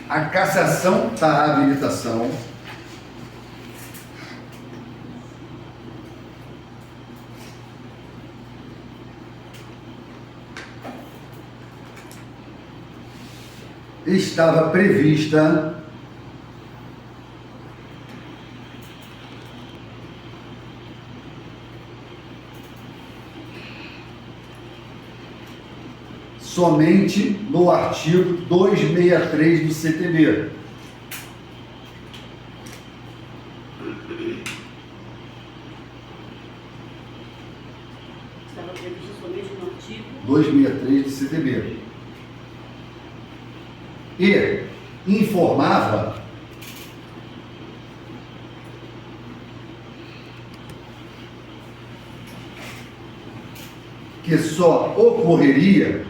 A cassação da habilitação estava prevista somente no artigo 263 do CTB. Estava previsto somente no artigo 263 do CTB. E informava que só ocorreria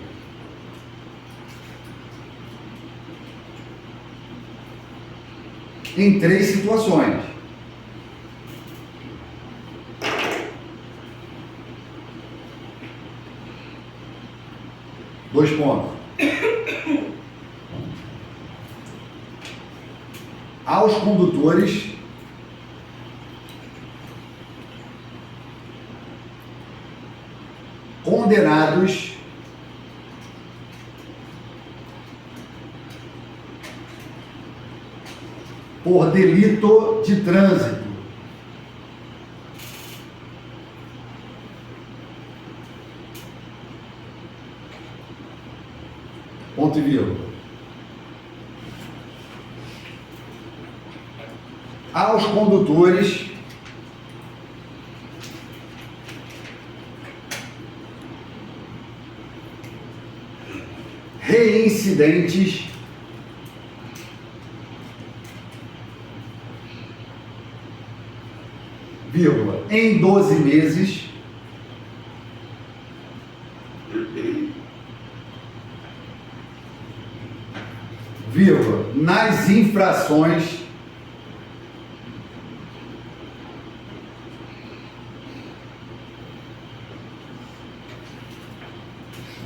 em 3 situações. Dois pontos. Aos condutores condenados por delito de trânsito, ponto e vírgula. Aos condutores reincidentes vírgula, em 12 meses vírgula, nas infrações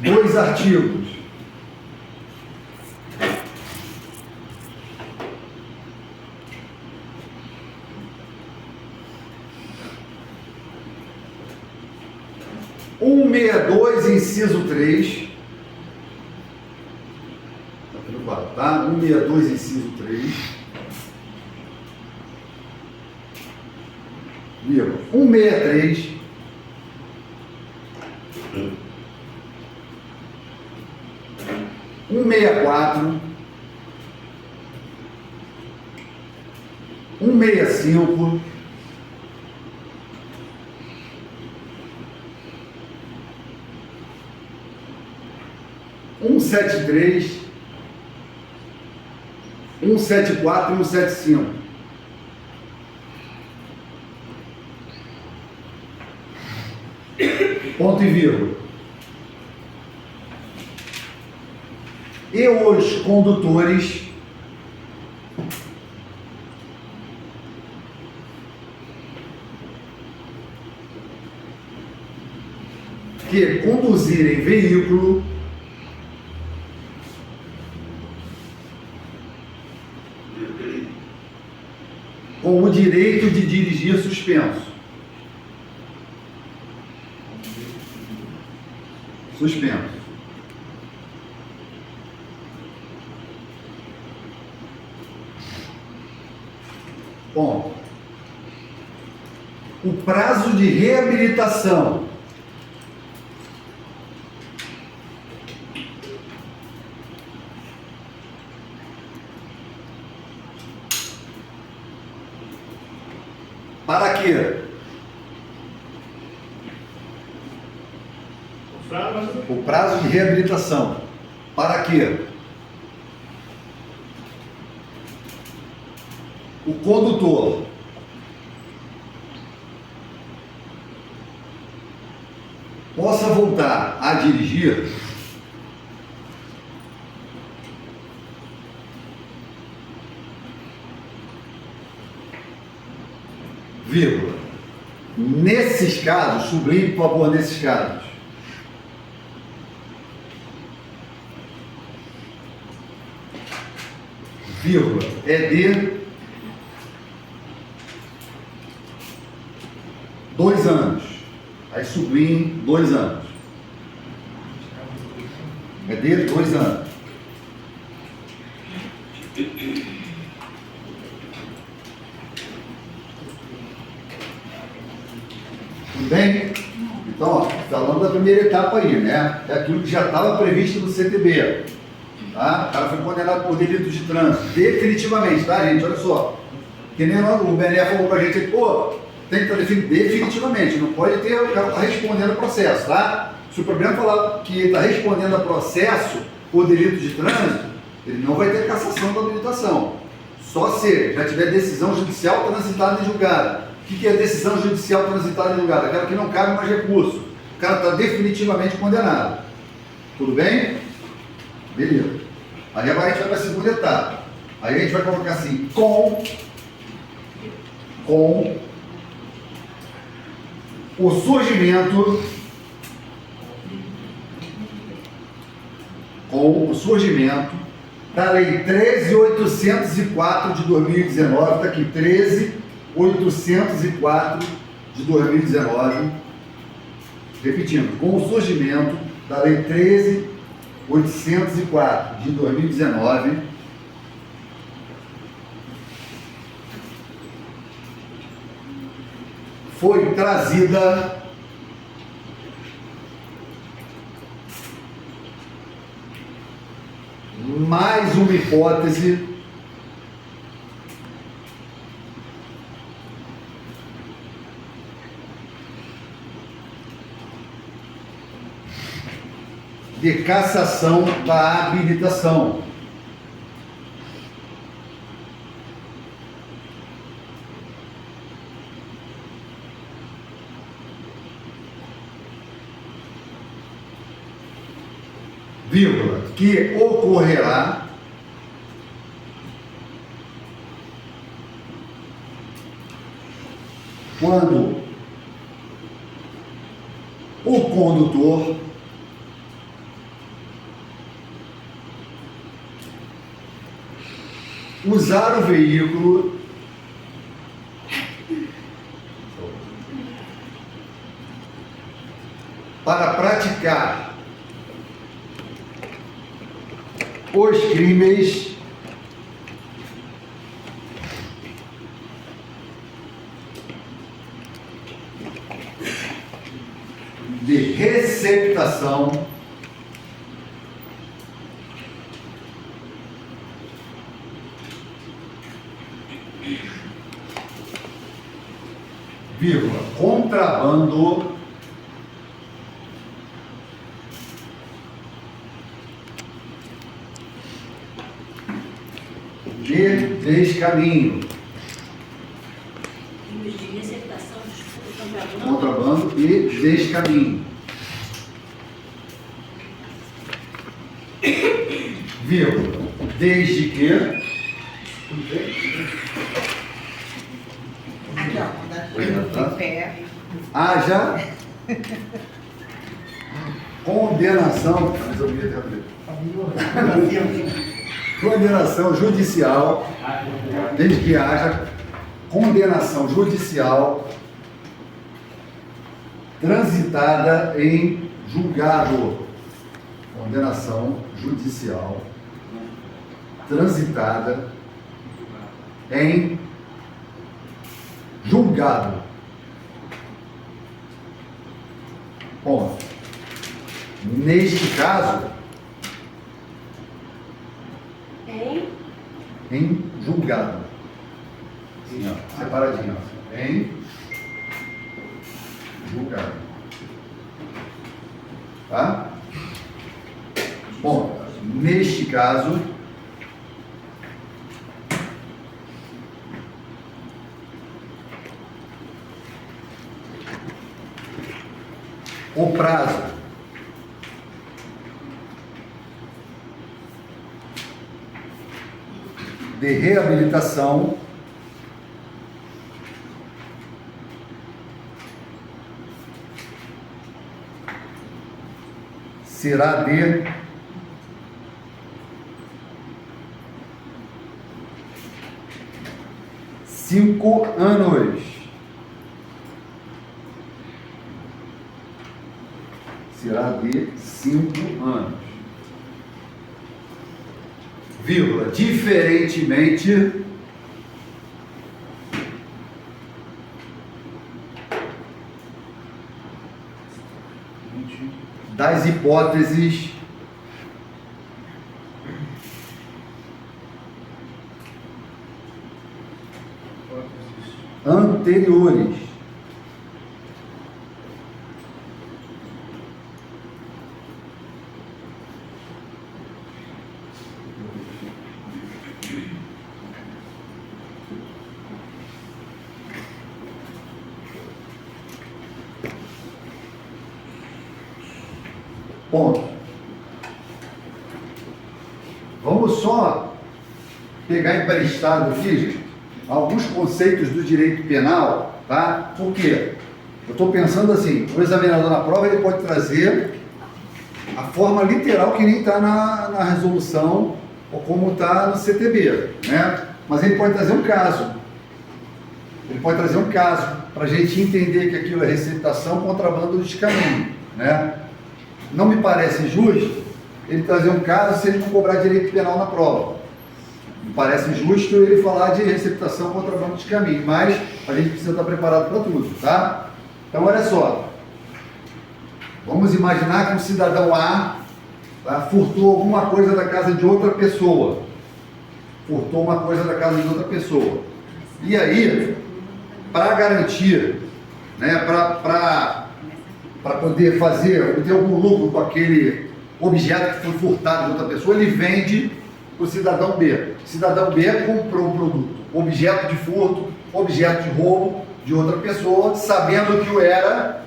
dos artigos 162, inciso 3, capítulo 4, tá? 162, inciso 3, vírgula, 163, um 64, 165, 173, 174 e 175. Ponto e vírgula. E os condutores que conduzirem veículo com o direito de dirigir suspenso. Suspenso. Bom, o prazo de reabilitação para quê? O prazo de reabilitação para quê? O condutor possa voltar a dirigir vírgula, nesses casos, sublinhe por favor, nesses casos, vírgula, é de 2 anos. Aí sublinhe 2 anos. É de 2 anos. Tudo bem? Então, ó, falando da primeira etapa aí, né? É aquilo que já estava previsto no CTB. Tá? O cara foi condenado por delitos de trânsito. Definitivamente, tá, gente? Olha só. Que nem o Bené falou pra gente, pô, tem que estar definido definitivamente. Não pode ter o cara tá respondendo ao processo, tá? Se o problema falar que está respondendo a processo por delito de trânsito, ele não vai ter cassação da habilitação. Só se já tiver decisão judicial transitada em julgado. O que é decisão judicial transitada em julgado? Aquela que não cabe mais recurso. O cara está definitivamente condenado. Tudo bem? Beleza. Aí agora a gente vai para a segunda etapa. Aí a gente vai colocar assim, com o surgimento da Lei 13.804 de 2019, está aqui, 13.804 de 2019, repetindo, com o surgimento da Lei 13.804 de 2019, foi trazida mais uma hipótese de cassação da habilitação. Vírgula, que ocorrerá quando o condutor usar o veículo para praticar os crimes de receptação, vírgula, contrabando de descaminho, Crimes de receptação, desculpa, contrabando e descaminho, vírgula, desde que Aqui, ó, quando em pé. haja condenação, mas eu queria ter condenação judicial, desde que haja condenação judicial transitada em julgado. Condenação judicial transitada em julgado. Ponto. Neste caso, em julgado. Sim, ó, separadinho. Ó. Em julgado. Tá? Bom, neste caso, o prazo de reabilitação será de 5 anos. Será de 5 anos. Vírgula, diferentemente das hipóteses anteriores. Ponto. Vamos só pegar emprestado aqui, gente, alguns conceitos do direito penal, tá? Por quê? Eu estou pensando assim, o examinador na prova ele pode trazer a forma literal que nem está na resolução ou como está no CTB, né? Mas ele pode trazer um caso. Ele pode trazer um caso para a gente entender que aquilo é receptação, contrabando de caminho, né? Não me parece justo ele trazer um caso se ele não cobrar direito penal na prova. Me parece justo ele falar de receptação, contrabando de caminho, mas a gente precisa estar preparado para tudo, tá? Então, olha só. Vamos imaginar que um cidadão A, tá, furtou alguma coisa da casa de outra pessoa. Furtou uma coisa da casa de outra pessoa. E aí, para garantir, né, para poder ter algum lucro com aquele objeto que foi furtado de outra pessoa, ele vende para o cidadão B. O cidadão B comprou um produto, objeto de furto, objeto de roubo de outra pessoa, sabendo que o era,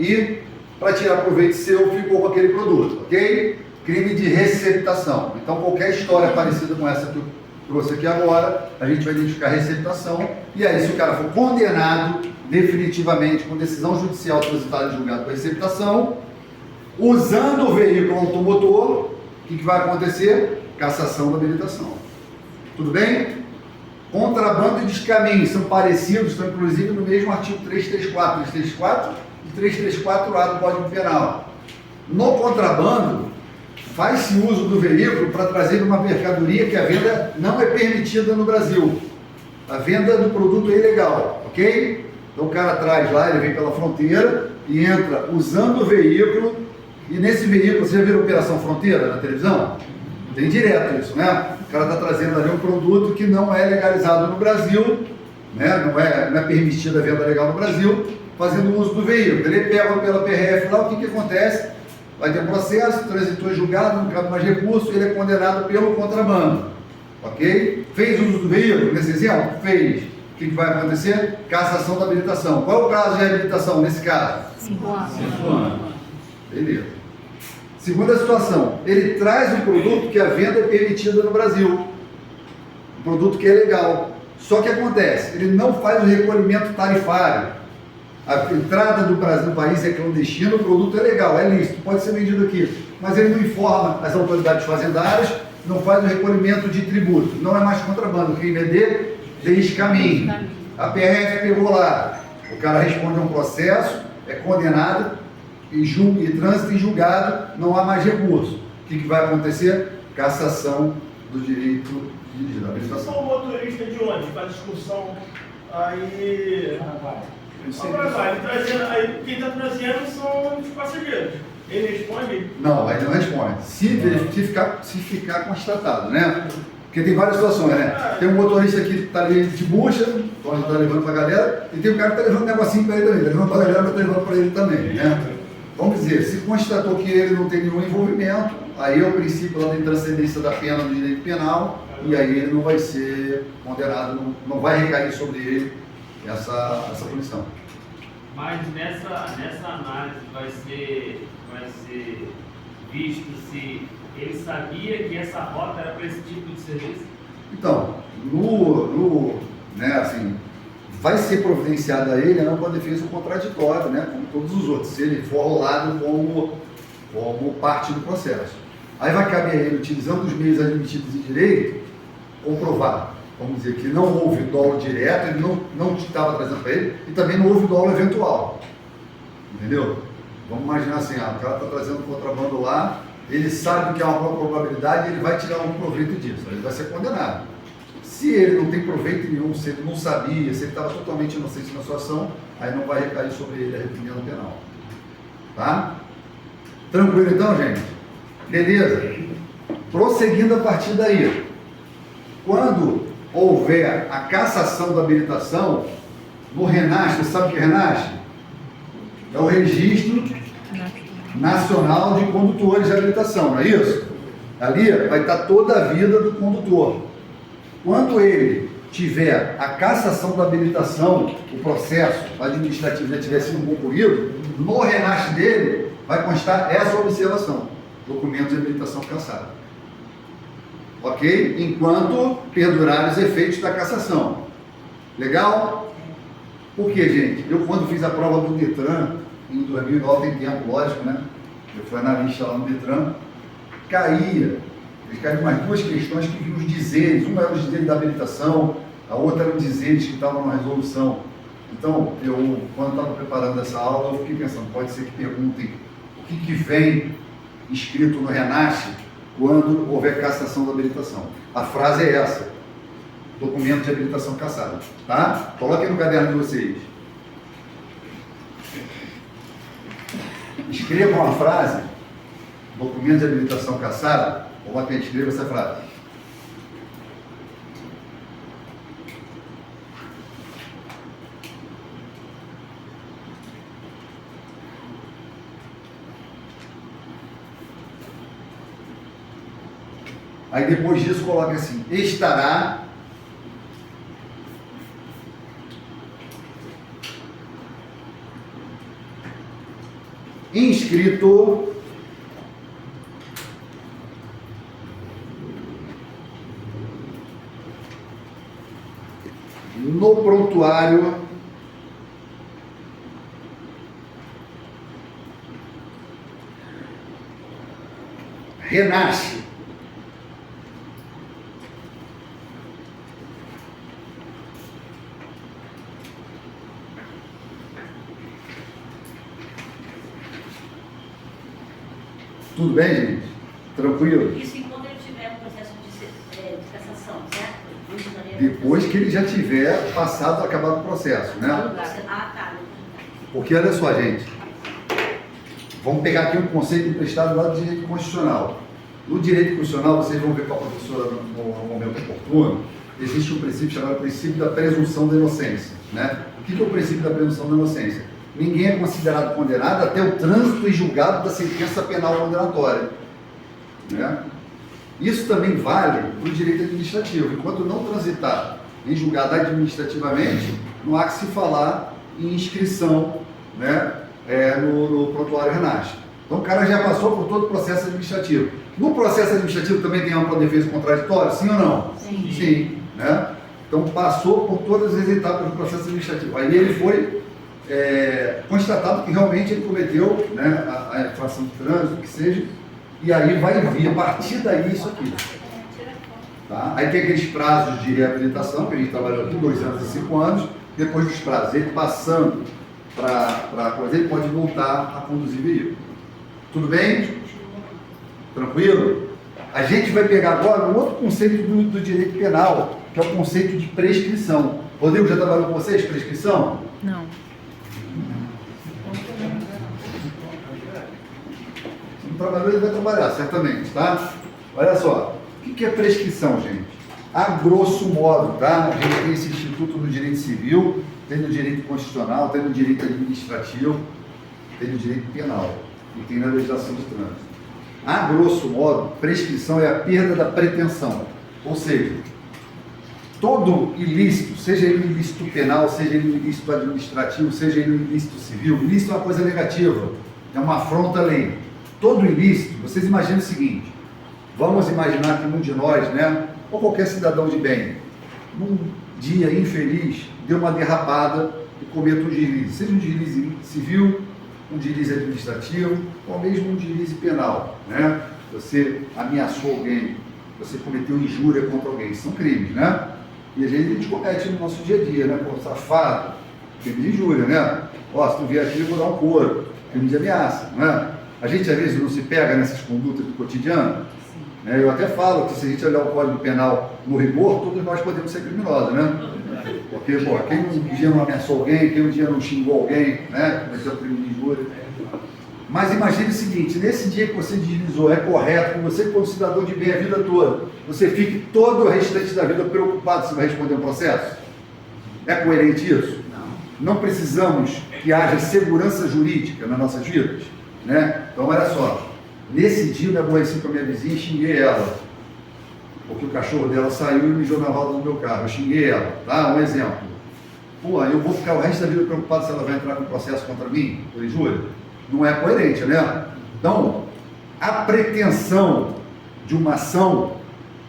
e para tirar proveito seu, ficou com aquele produto, ok? Crime de receptação. Então, qualquer história parecida com essa que eu trouxe aqui agora, a gente vai identificar a receptação, e aí, se o cara for condenado definitivamente com decisão judicial transitada em julgado com receptação, usando o veículo automotor, o que vai acontecer? Cassação da habilitação. Tudo bem? Contrabando e descaminho são parecidos, estão inclusive no mesmo artigo 334 e 334A do Código Penal. No contrabando, faz-se uso do veículo para trazer uma mercadoria que a venda não é permitida no Brasil. A venda do produto é ilegal, ok? Então o cara traz lá, ele vem pela fronteira e entra usando o veículo, e nesse veículo, você já viu a Operação Fronteira na televisão? Tem direto isso, né? O cara está trazendo ali um produto que não é legalizado no Brasil, né? Não é permitida a venda legal no Brasil, fazendo uso do veículo. Ele pega pela PRF lá, o que acontece? Vai ter um processo, transitou em julgado, não cabe mais recurso, ele é condenado pelo contrabando, ok? Fez uso do veículo, nesse exemplo? Fez. O que vai acontecer? Cassação da habilitação. Qual é o prazo de habilitação nesse caso? 5 anos. 5 anos. Beleza. Segunda situação, ele traz um produto que a venda é permitida no Brasil. Um produto que é legal. Só que acontece, ele não faz o recolhimento tarifário. A entrada do Brasil no país é clandestina, o produto é legal, é lícito, pode ser vendido aqui. Mas ele não informa as autoridades fazendárias, não faz o recolhimento de tributo. Não é mais contrabando, o crime é de descaminho. A PRF pegou lá, o cara responde a um processo, é condenado, e trânsito em julgado, não há mais recurso. O que vai acontecer? Cassação do direito de dirigir. Se for um motorista de ônibus, faz excursão, aí... Aí quem está trazendo são os passageiros. Ele responde? Não, ele não responde. Se ficar constatado, né? Porque tem várias situações, né? Tem um motorista que está ali de bucha, onde está levando para a galera, e tem um cara que está levando um negocinho para ele também, está levando para a galera, mas está levando para ele também, né? Vamos dizer, se constatou que ele não tem nenhum envolvimento, aí é o princípio lá da intranscendência da pena no direito penal, e aí ele não vai ser condenado, não vai recair sobre ele essa punição. Mas nessa análise vai ser visto se ele sabia que essa rota era para esse tipo de serviço? Então, né, assim, vai ser providenciada a ele a ampla defesa contraditória, né, como todos os outros, se ele for rolado como parte do processo. Aí vai caber a ele, utilizando os meios admitidos em direito, comprovar, vamos dizer que não houve dolo direto, ele não estava trazendo para ele, e também não houve dolo eventual. Entendeu? Vamos imaginar assim, o cara está trazendo contrabando lá, ele sabe que há uma probabilidade e ele vai tirar um proveito disso, ele vai ser condenado. Se ele não tem proveito nenhum, se ele não sabia, se ele estava totalmente inocente na sua ação, aí não vai recair sobre ele a reprimenda penal. Tá? Tranquilo então, gente? Beleza? Prosseguindo a partir daí. Quando houver a cassação da habilitação, no RENASH, você sabe o que é RENASH? É o Registro Nacional de Condutores de Habilitação, não é isso? Ali vai estar toda a vida do condutor. Quando ele tiver a cassação da habilitação, o processo administrativo já tiver sido concluído, no RENASH dele vai constar essa observação: documento de habilitação cassado. Ok? Enquanto perdurarem os efeitos da cassação. Legal? Por quê, gente? Eu, quando fiz a prova do Detran, em 2009, tem tempo, lógico, né? Eu fui analista lá no Detran, caía mais duas questões que vinham os dizeres. Uma era os dizeres da habilitação, a outra era os dizeres que estavam na resolução. Então, quando estava preparando essa aula, eu fiquei pensando, pode ser que perguntem o que vem escrito no RENASH quando houver cassação da habilitação. A frase é essa: documento de habilitação cassado. Tá? Coloquem no caderno de vocês. Escrevam a frase, documento de habilitação cassado. Coloquem, escreva essa frase. Aí depois disso coloca assim: estará inscrito no prontuário RENASH Tudo bem, gente? Tranquilo? Isso enquanto ele tiver um processo de cassação, certo? Depois que ele já tiver passado, acabado o processo, né? Ah, tá. Porque olha só, gente, vamos pegar aqui um conceito emprestado lá do direito constitucional. No direito constitucional, vocês vão ver com a professora no momento oportuno, existe um princípio chamado princípio da presunção da inocência, né? O que é o princípio da presunção da inocência? Ninguém é considerado condenado até o trânsito e julgado da sentença penal condenatória, né? Isso também vale para o direito administrativo. Enquanto não transitar em julgado administrativamente, não há que se falar em inscrição, né, no prontuário RENASH. Então o cara já passou por todo o processo administrativo. No processo administrativo também tem ampla defesa contraditória, sim ou não? Sim. Sim, né? Então passou por todas as etapas do processo administrativo. Aí ele foi constatado que realmente ele cometeu, né, a infração de trânsito, que seja, e aí vai vir, a partir daí, isso aqui. Tá? Aí tem aqueles prazos de reabilitação, que a gente trabalhou aqui, 2 anos e 5 anos, depois dos prazos, ele passando para a coisa, ele pode voltar a conduzir veículo. Tudo bem? Tranquilo? A gente vai pegar agora um outro conceito do direito penal, que é o conceito de prescrição. Rodrigo, já trabalhou com vocês, prescrição? Não. Se não trabalhou, ele vai trabalhar, certamente, tá? Olha só, o que é prescrição, gente? A grosso modo, tá? A gente tem esse Instituto do Direito Civil, tem no Direito Constitucional, tem no Direito Administrativo, tem no Direito Penal e tem na legislação de trânsito. A grosso modo, prescrição é a perda da pretensão, ou seja, todo ilícito, seja ele ilícito penal, seja ele ilícito administrativo, seja ele ilícito civil, ilícito é uma coisa negativa, é uma afronta à lei. Todo ilícito, vocês imaginem o seguinte: vamos imaginar que um de nós, né, ou qualquer cidadão de bem, num dia infeliz, deu uma derrapada e cometa um deslize, seja um deslize civil, um deslize administrativo, ou mesmo um deslize penal, né? Você ameaçou alguém, você cometeu injúria contra alguém, são crimes, né? E às vezes a gente comete no nosso dia a dia, né? Pô, safado, crime de injúria, né? Ó, se tu vier aqui, eu vou dar um couro, crime de ameaça, não é? A gente às vezes não se pega nessas condutas do cotidiano. Né? Eu até falo que se a gente olhar o Código Penal no rigor, todos nós podemos ser criminosos, né? Porque, pô, quem um dia não ameaçou alguém, quem um dia não xingou alguém, né? Cometeu crime de injúria. Mas imagine o seguinte, nesse dia que você deslizou, é correto, que você como cidadão de bem a vida toda, você fique todo o restante da vida preocupado se vai responder um processo? É coerente isso? Não precisamos que haja segurança jurídica nas nossas vidas? Né? Então, olha só, nesse dia eu me aborreci com a minha vizinha e xinguei ela, porque o cachorro dela saiu e mijou na roda do meu carro, eu xinguei ela, tá? Um exemplo. Pô, eu vou ficar o resto da vida preocupado se ela vai entrar com processo contra mim, por injúria? Não é coerente, né? Então, a pretensão de uma ação,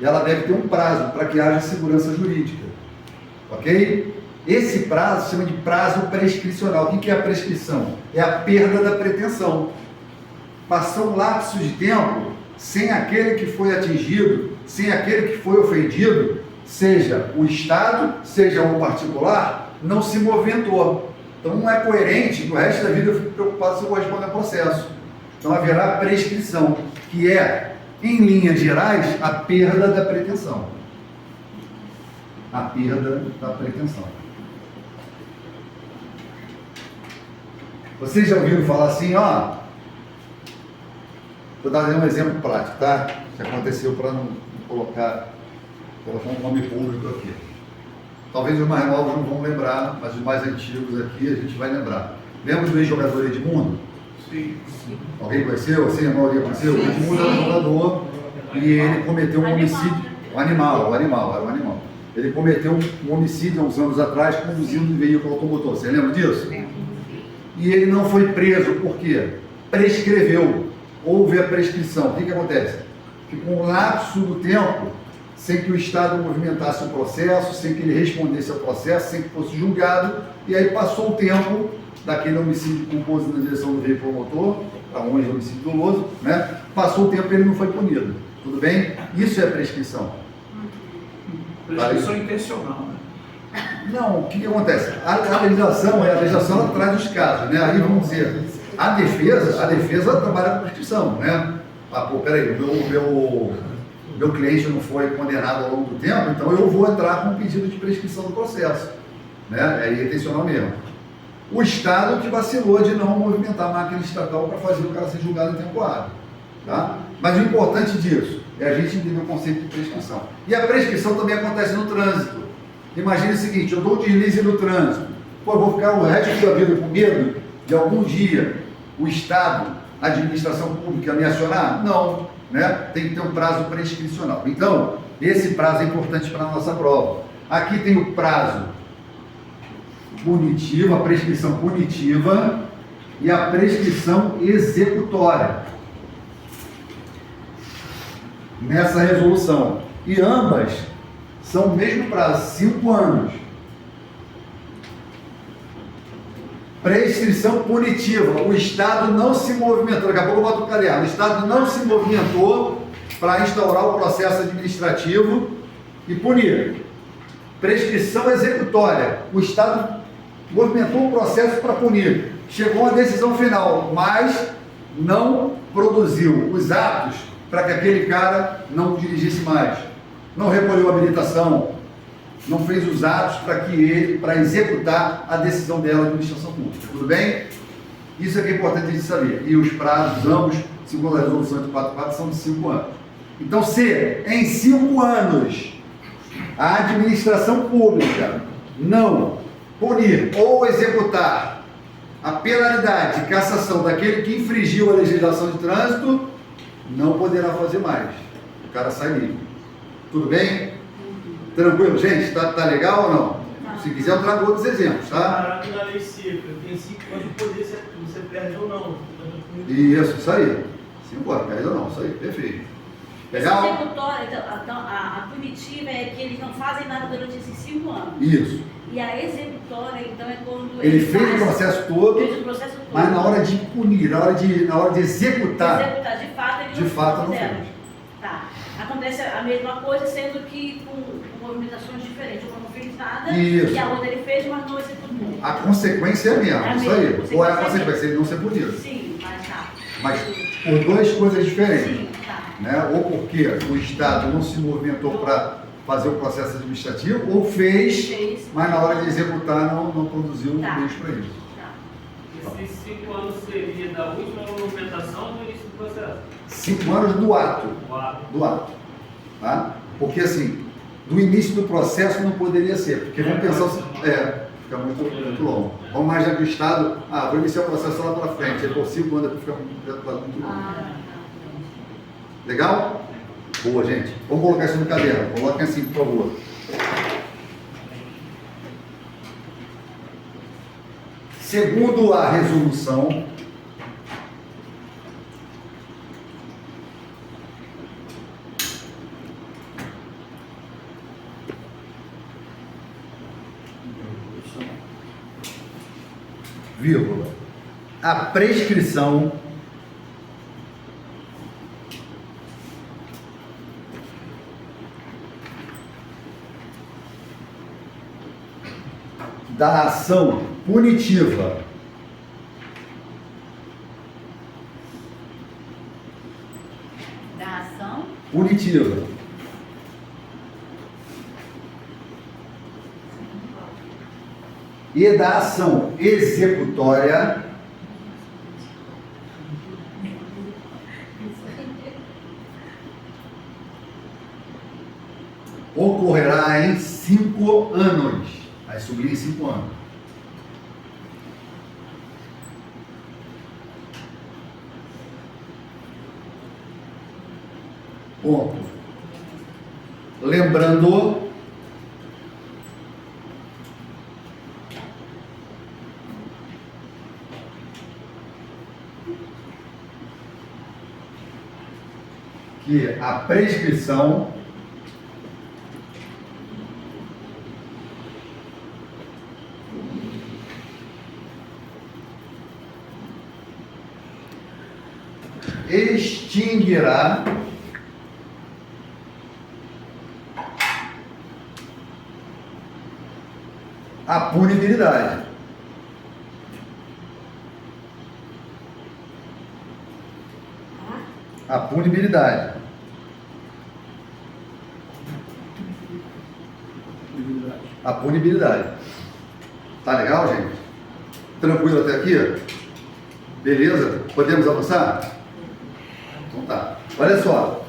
ela deve ter um prazo para que haja segurança jurídica, ok? Esse prazo se chama de prazo prescricional. O que é a prescrição? É a perda da pretensão. Passou um lapso de tempo sem aquele que foi atingido, sem aquele que foi ofendido, seja o Estado, seja o particular, não se movimentou. Então não é coerente que o resto da vida eu fico preocupado se eu vou responder ao processo. Então haverá prescrição, que é, em linhas gerais, a perda da pretensão. A perda da pretensão. Vocês já ouviram falar assim, ó, vou dar um exemplo prático, tá? Que aconteceu para não colocar um nome público aqui. Talvez os mais novos não vão lembrar, mas os mais antigos aqui a gente vai lembrar. Lembra do ex-jogador Edmundo? Sim. Alguém conheceu? Assim, a maioria conheceu? O Edmundo era um jogador e ele cometeu um homicídio. O animal. Ele cometeu um homicídio há uns anos atrás, conduzindo um veículo automotor. Você lembra disso? E ele não foi preso, por quê? Prescreveu, houve a prescrição. O que acontece? Que com o lapso do tempo, sem que o Estado movimentasse o processo, sem que ele respondesse ao processo, sem que fosse julgado, e aí passou o tempo daquele homicídio culposo na direção do veículo motor, para longe do homicídio doloso, né? Passou o tempo e ele não foi punido. Tudo bem? Isso é prescrição. Prescrição intencional, né? Não, o que acontece? A legislação ela traz os casos, né? Aí vamos dizer, a defesa trabalha com prescrição, né? Ah, pô, peraí, o meu cliente não foi condenado ao longo do tempo, então eu vou entrar com um pedido de prescrição do processo, né? É intencional mesmo. O Estado que vacilou de não movimentar a máquina estatal para fazer o cara ser julgado em tempo hábil, tá? Mas o importante disso é a gente entender o conceito de prescrição. E a prescrição também acontece no trânsito. Imagine o seguinte, eu dou um deslize no trânsito, pô, eu vou ficar o resto da vida com medo de algum dia o Estado, a administração pública me acionar? Não, né? Tem que ter um prazo prescricional. Então, esse prazo é importante para a nossa prova. Aqui tem o prazo punitivo, a prescrição punitiva e a prescrição executória nessa resolução. E ambas são o mesmo prazo, 5 anos. Prescrição punitiva, o Estado não se movimentou, daqui a pouco eu boto o caderno, o Estado não se movimentou para instaurar o processo administrativo e punir. Prescrição executória, o Estado movimentou o processo para punir, chegou a decisão final, mas não produziu os atos para que aquele cara não dirigisse mais, não recolheu a habilitação, não fez os atos para executar a decisão dela da administração pública. Tudo bem? Isso é que é importante a gente saber. E os prazos, ambos, segundo a resolução 844, são de 5 anos. Então, se em 5 anos a administração pública não punir ou executar a penalidade de cassação daquele que infringiu a legislação de trânsito, não poderá fazer mais. O cara sai livre. Tudo bem? Tranquilo, gente? Tá legal ou não? Se quiser, eu trago outros exemplos, tá? Parado na lei seca, tem 5 anos de poder se você perde ou não. Isso aí. 5 anos, perde ou não, isso aí, perfeito. Legal? Esse executório, então, a punitiva é que eles não fazem nada durante esses 5 anos. Isso. E a executória, então, é quando Ele fez o processo todo, fez o processo todo, mas na hora de punir, na hora de executar, de fato, eles não fizeram. fez. Tá. acontece a mesma coisa, sendo que com movimentações diferentes. Uma não fez nada Isso. e a outra ele fez, mas não executou. A consequência é a mesma, É isso mesmo, aí. Qual é a consequência é consequência? Ele não ser punido. Sim, mas tá. Mas por duas coisas diferentes. Sim, tá. Né? Ou porque o Estado não se movimentou para fazer o processo administrativo, ou fez, mas na hora de executar não produziu Tá. meios para isso. Tá. Esses 5 anos seria da última movimentação ou do início do processo? 5 anos do ato. O ato. Do ato. Tá? Porque assim, do início do processo não poderia ser, porque vamos pensar, fica muito longo. Vamos imaginar que o Estado, vou iniciar o processo lá pela frente, aí por 5 anos fica muito longo. Ah, Legal? Boa, gente. Vamos colocar isso no caderno. Coloquem assim, por favor. Segundo a resolução, vírgula, a prescrição da ação punitiva da ação. punitiva e da ação executória ocorrerá em 5 anos. Aí subir em 5 anos. Ponto. Lembrando que a prescrição extinguirá a punibilidade. A punibilidade. A punibilidade. Tá legal, gente? Tranquilo até aqui? Beleza? Podemos avançar? Então tá. Olha só.